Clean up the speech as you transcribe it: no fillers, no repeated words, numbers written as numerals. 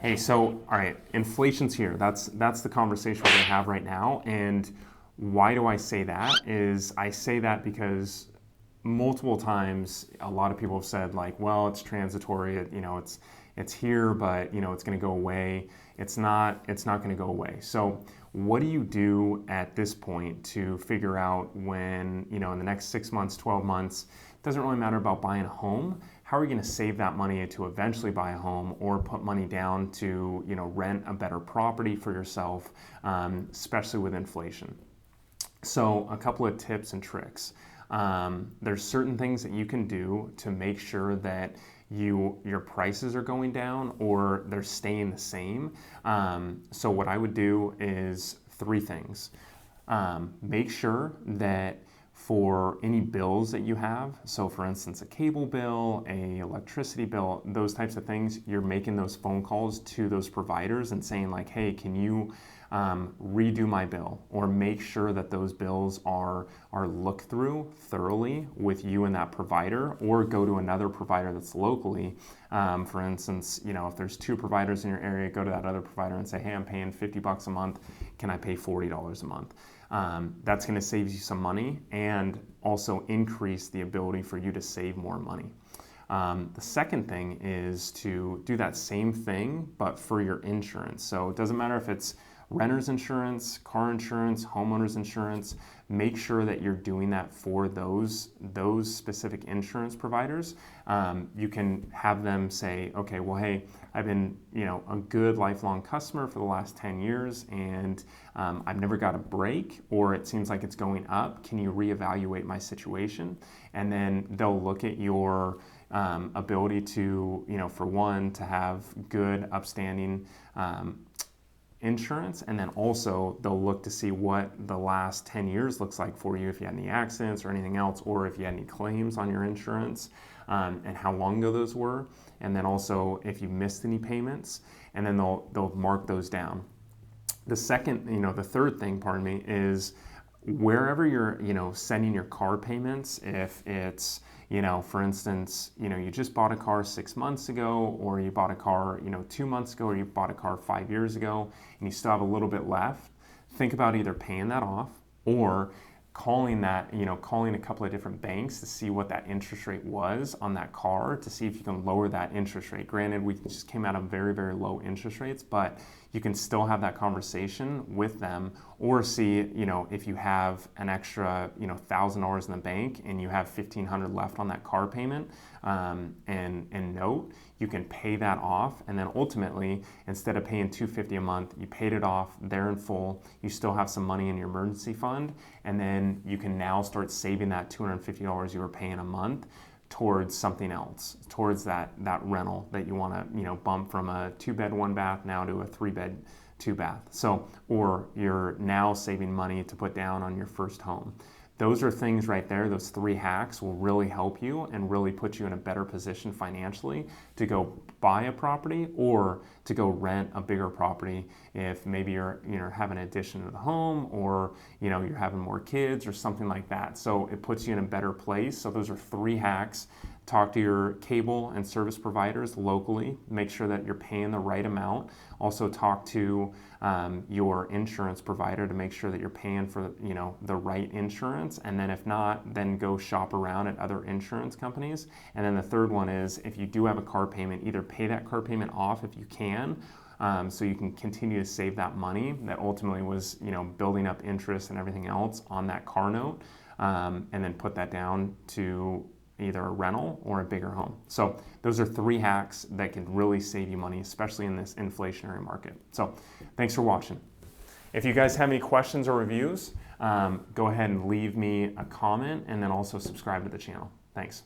Hey, so, all right, inflation's here. That's the conversation we're gonna have right now. And why do I say that? Is I say that because multiple times a lot of people have said like, well, it's transitory, it's here, but it's gonna go away. It's not gonna go away. So what do you do at this point to figure out when, in the next 6 months, 12 months, it doesn't really matter about buying a home. How are you going to save that money to eventually buy a home or put money down to rent a better property for yourself, especially with inflation? So a couple of tips and tricks. There's certain things that you can do to make sure that your prices are going down or they're staying the same. So what I would do is three things. Make sure that for any bills that you have, so for instance, a cable bill, a electricity bill, those types of things, you're making those phone calls to those providers and saying like, hey, can you redo my bill, or make sure that those bills are looked through thoroughly with you and that provider, or go to another provider that's locally. For instance, if there's two providers in your area, go to that other provider and say, hey, I'm paying $50 a month. Can I pay $40 a month? That's going to save you some money and also increase the ability for you to save more money. The second thing is to do that same thing, but for your insurance. So it doesn't matter if it's renter's insurance, car insurance, homeowner's insurance. Make sure that you're doing that for those specific insurance providers. You can have them say, okay, well, hey, I've been a good lifelong customer for the last 10 years and I've never got a break, or it seems like it's going up. Can you reevaluate my situation? And then they'll look at your ability to, for one, to have good, upstanding insurance, and then also they'll look to see what the last 10 years looks like for you, if you had any accidents or anything else, or if you had any claims on your insurance, and how long ago those were, and then also if you missed any payments, and then they'll mark those down. The third thing, pardon me, is wherever you're, sending your car payments, if it's, for instance, you just bought a car 6 months ago, or you bought a car, 2 months ago, or you bought a car 5 years ago, and you still have a little bit left, think about either paying that off or calling a couple of different banks to see what that interest rate was on that car, to see if you can lower that interest rate. Granted, we just came out of very, very low interest rates, but you can still have that conversation with them, or see, if you have an extra, $1,000 in the bank and you have $1,500 left on that car payment, and note, you can pay that off, and then ultimately, instead of paying $250 a month, you paid it off there in full. You still have some money in your emergency fund, and then you can now start saving that $250 you were paying a month towards something else, towards that rental that you want to bump from a 2-bed 1-bath now to a 3-bed 2-bath. So, or you're now saving money to put down on your first home. Those are things right there. Those 3 hacks will really help you and really put you in a better position financially to go buy a property or to go rent a bigger property if maybe you're having an addition to the home, or you're having more kids or something like that. So it puts you in a better place. So those are 3 hacks. Talk to your cable and service providers locally. Make sure that you're paying the right amount. Also talk to your insurance provider to make sure that you're paying for the right insurance. And then if not, then go shop around at other insurance companies. And then the third one is, if you do have a car payment, either pay that car payment off if you can, so you can continue to save that money that ultimately was building up interest and everything else on that car note, and then put that down to either a rental or a bigger home. So those are 3 hacks that can really save you money, especially in this inflationary market. So thanks for watching. If you guys have any questions or reviews, go ahead and leave me a comment, and then also subscribe to the channel. Thanks.